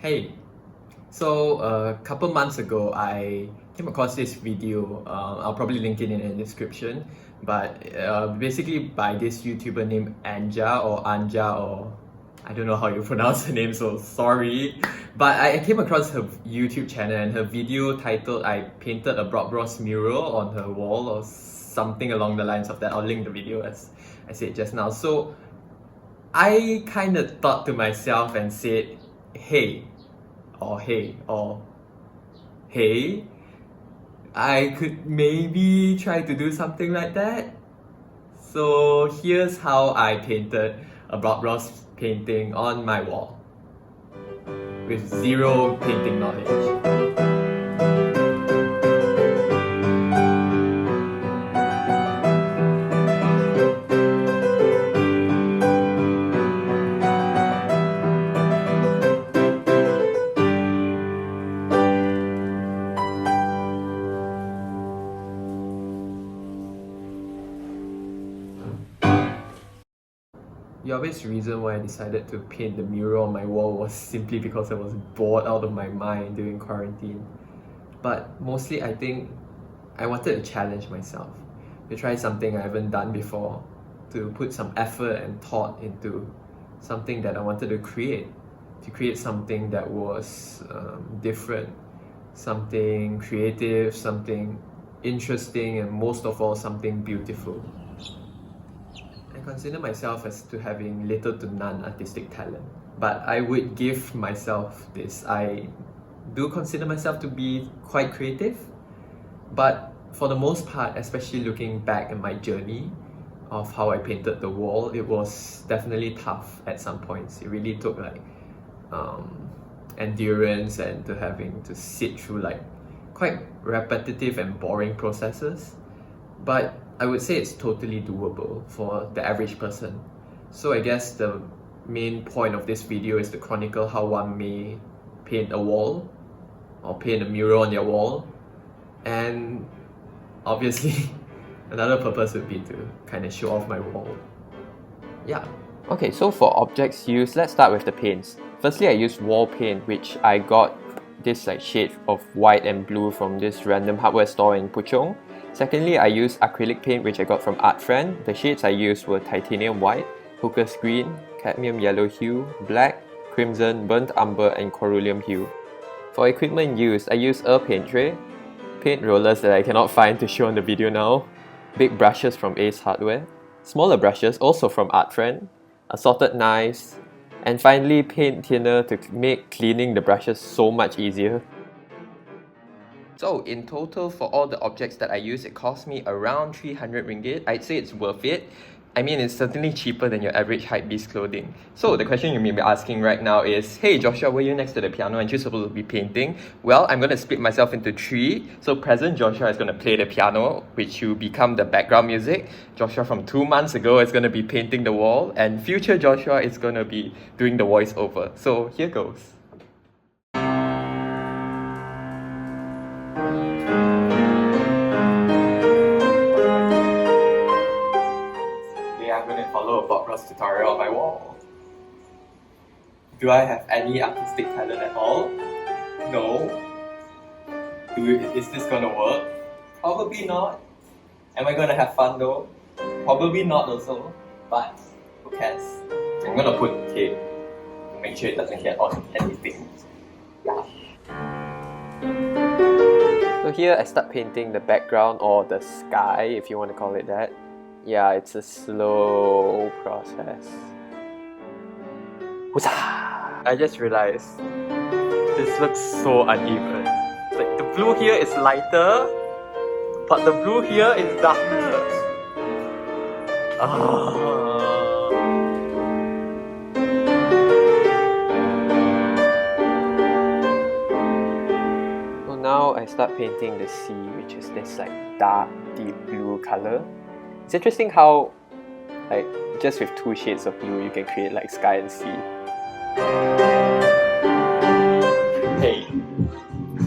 Hey, so a couple months ago, I came across this video. I'll probably link it in the description. But basically by this YouTuber named Anja, or I don't know how you pronounce her name, so sorry. But I came across her YouTube channel and her video titled "I painted a Bob Ross mural on her wall" or something along the lines of that. I'll link the video as I said just now. So I kind of thought to myself and said, hey, I could maybe try to do something like that. So here's how I painted a Bob Ross painting on my wall with zero painting knowledge. The obvious reason why I decided to paint the mural on my wall was simply because I was bored out of my mind during quarantine. But mostly I think I wanted to challenge myself, to try something I haven't done before, to put some effort and thought into something that I wanted to create something that was different, something creative, something interesting, and most of all, something beautiful. I consider myself as to having little to none artistic talent, but I would give myself this. I do consider myself to be quite creative, but for the most part, especially looking back at my journey of how I painted the wall, it was definitely tough at some points. It really took endurance and to having to sit through quite repetitive and boring processes. But I would say it's totally doable for the average person. So I guess the main point of this video is to chronicle how one may paint a wall or paint a mural on their wall. And obviously, another purpose would be to kind of show off my wall. Yeah. Okay, so for objects used, let's start with the paints. Firstly, I used wall paint, which I got this shade of white and blue from this random hardware store in Puchong. Secondly, I used acrylic paint, which I got from Art Friend. The shades I used were titanium white, hookah's green, cadmium yellow hue, black, crimson, burnt umber, and corullium hue. For equipment used, I used a paint tray, paint rollers that I cannot find to show on the video now, big brushes from Ace Hardware, smaller brushes also from Art Friend, assorted knives, and finally paint thinner to make cleaning the brushes so much easier. So in total, for all the objects that I used, it cost me around 300 ringgit. I'd say it's worth it. I mean, it's certainly cheaper than your average hypebeast clothing. So the question you may be asking right now is, hey Joshua, were you next to the piano and you're supposed to be painting? Well, I'm going to split myself into three. So present Joshua is going to play the piano, which will become the background music. Joshua from 2 months ago is going to be painting the wall, and future Joshua is going to be doing the voiceover. So here goes. I'm going to follow a Bob Ross tutorial on my wall. Do I have any artistic talent at all? No. Is this going to work? Probably not. Am I going to have fun though? Probably not also. But who cares? I'm going to put tape to make sure it doesn't get on anything. Yeah. So here I start painting the background, or the sky if you want to call it that. Yeah, it's a slow process. I just realized this looks so uneven. Like the blue here is lighter, but the blue here is darker. So now I start painting the sea, which is this dark, deep blue color. It's interesting how, just with two shades of blue, you can create sky and sea. Hey,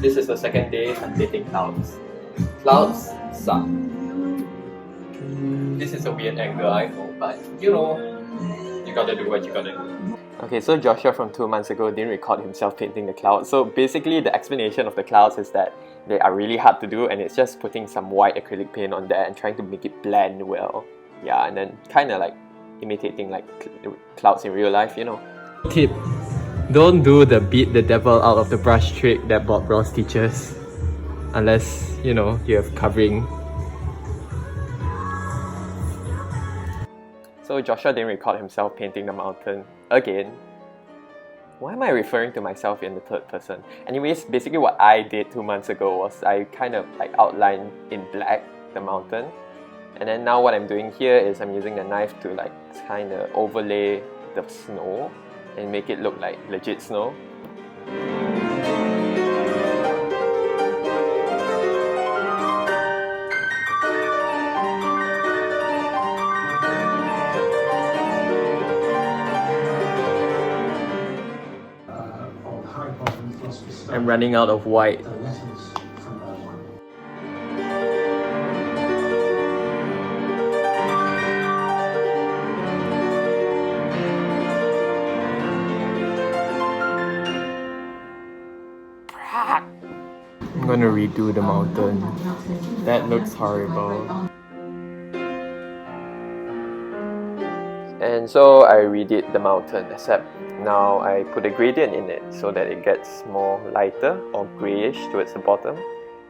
this is the second day I'm painting clouds. Clouds suck. This is a weird angle, I know, but you gotta do what you gotta do. Okay, so Joshua from 2 months ago didn't record himself painting the clouds. So basically the explanation of the clouds is that they are really hard to do and it's just putting some white acrylic paint on there and trying to make it blend well. Yeah, and then kind of like imitating like clouds in real life, you know. Tip: don't do the beat the devil out of the brush trick that Bob Ross teaches. Unless, you know, you have covering. So Joshua didn't record himself painting the mountain again. Why am I referring to myself in the third person? Anyways, basically what I did 2 months ago was I kind of like outlined in black the mountain. And then now what I'm doing here is I'm using the knife to like kind of overlay the snow and make it look like legit snow. I'm running out of white. I'm gonna redo the mountain. That looks horrible. And so I redid the mountain, except now I put a gradient in it so that it gets more lighter or grayish towards the bottom.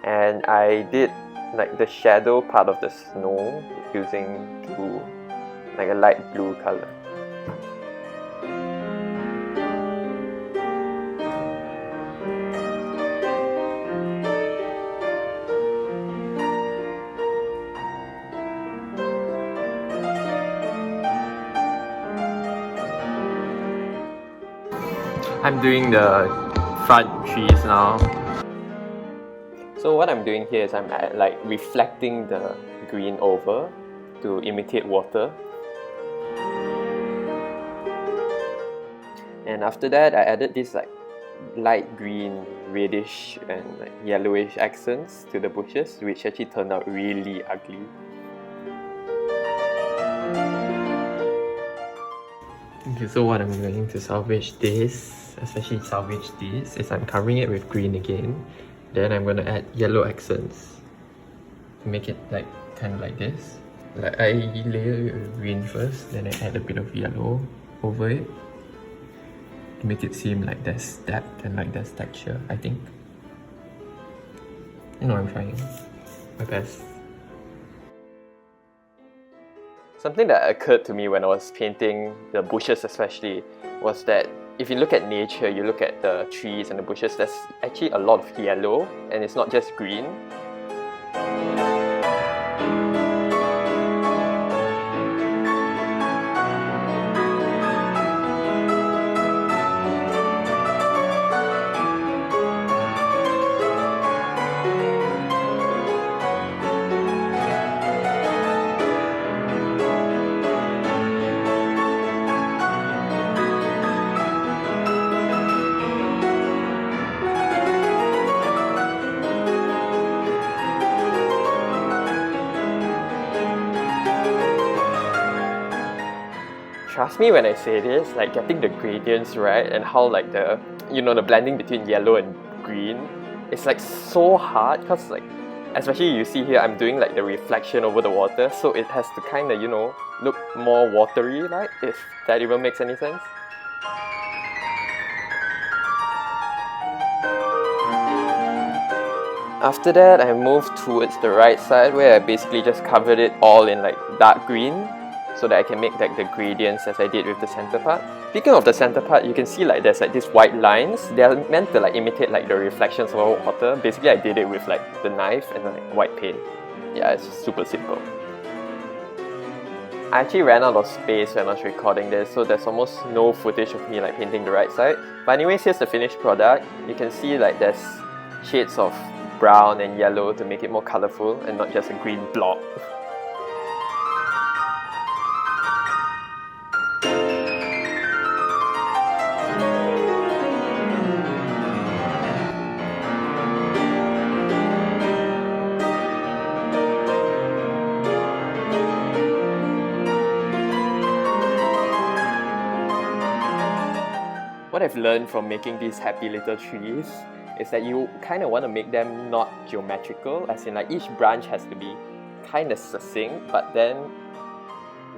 And I did like the shadow part of the snow using blue, like a light blue color. I'm doing the front trees now. So what I'm doing here is I'm like reflecting the green over to imitate water. And after that, I added this like light green, reddish and like yellowish accents to the bushes, which actually turned out really ugly. Okay, so what I'm going to salvage this, especially salvage this, is I'm covering it with green again. Then I'm going to add yellow accents to make it like kind of like this. Like I layer it with green first, then I add a bit of yellow over it to make it seem like there's depth and like there's texture, I think. You know, I'm trying my best. Something that occurred to me when I was painting the bushes especially was that if you look at nature, you look at the trees and the bushes, there's actually a lot of yellow and it's not just green. Trust me when I say this, like getting the gradients right and how like the, you know, the blending between yellow and green, it's like so hard because like, especially you see here I'm doing like the reflection over the water, so it has to kind of, you know, look more watery, like, if that even makes any sense. After that, I moved towards the right side where I basically just covered it all in like dark green so that I can make like the gradients as I did with the center part. Speaking of the center part, you can see like there's like these white lines. They're meant to like imitate like the reflections of water. Basically I did it with like the knife and like white paint. Yeah, it's super simple. I actually ran out of space when I was recording this, so there's almost no footage of me like painting the right side. But anyways, here's the finished product. You can see like there's shades of brown and yellow to make it more colorful and not just a green blob. I've learned from making these happy little trees is that you kind of want to make them not geometrical, as in like each branch has to be kind of succinct, but then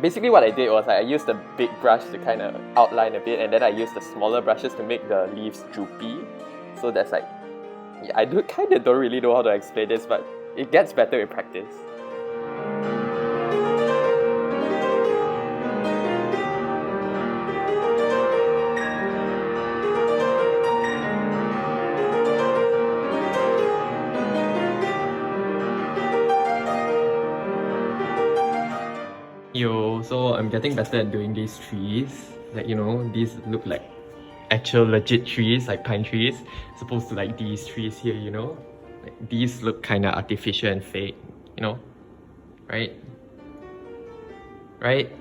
basically what I did was I used the big brush to kind of outline a bit, and then I used the smaller brushes to make the leaves droopy. So that's like, yeah, I don't really know how to explain this, but it gets better with practice. So I'm getting better at doing these trees. Like, you know, these look like actual legit trees, like pine trees. Supposed to like these trees here, you know? Like, these look kind of artificial and fake, you know? Right? Right?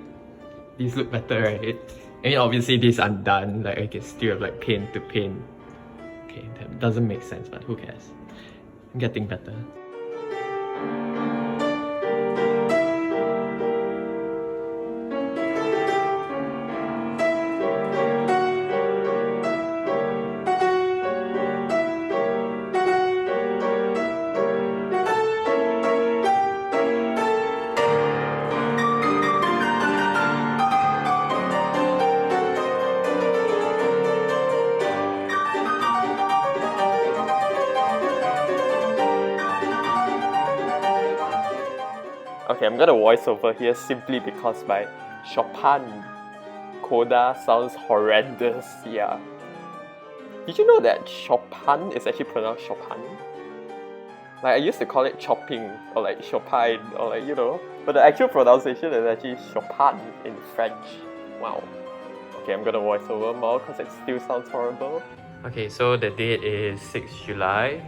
These look better, right? I mean, obviously these aren't done. Like, I can still have like paint to paint. Okay, that doesn't make sense, but who cares? I'm getting better. Okay, I'm gonna voice over here simply because my Chopin coda sounds horrendous, yeah. Did you know that Chopin is actually pronounced Chopin? Like, I used to call it chopping, or like Chopin, or like, you know, but the actual pronunciation is actually Chopin in French. Wow. Okay, I'm gonna voice over more because it still sounds horrible. Okay, so the date is 6th July.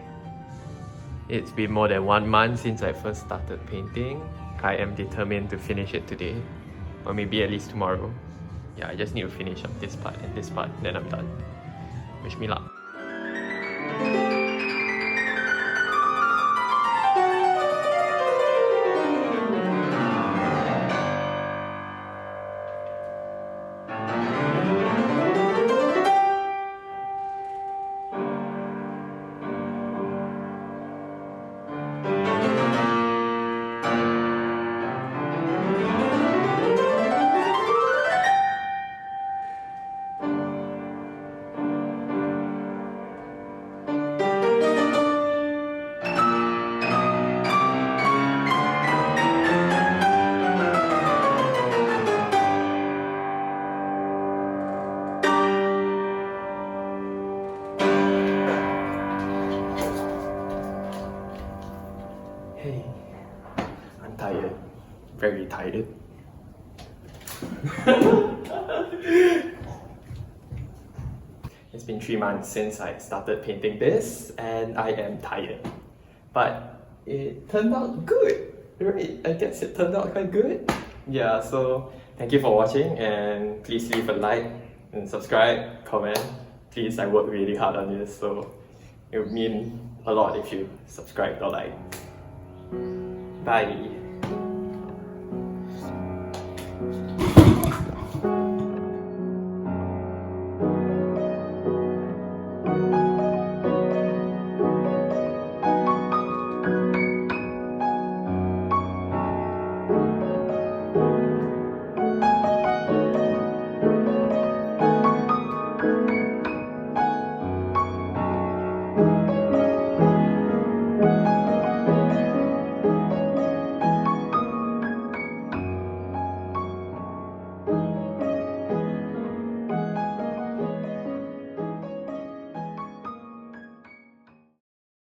It's been more than 1 month since I first started painting. I am determined to finish it today, or maybe at least tomorrow. Yeah, I just need to finish up this part and this part, then I'm done. Wish me luck. Hey, I'm tired. Very tired. It's been 3 months since I started painting this, and I am tired. But it turned out good, right? I guess it turned out quite good. Yeah, so thank you for watching, and please leave a like and subscribe, comment. Please, I work really hard on this, so it would mean a lot if you subscribe or like. Bye.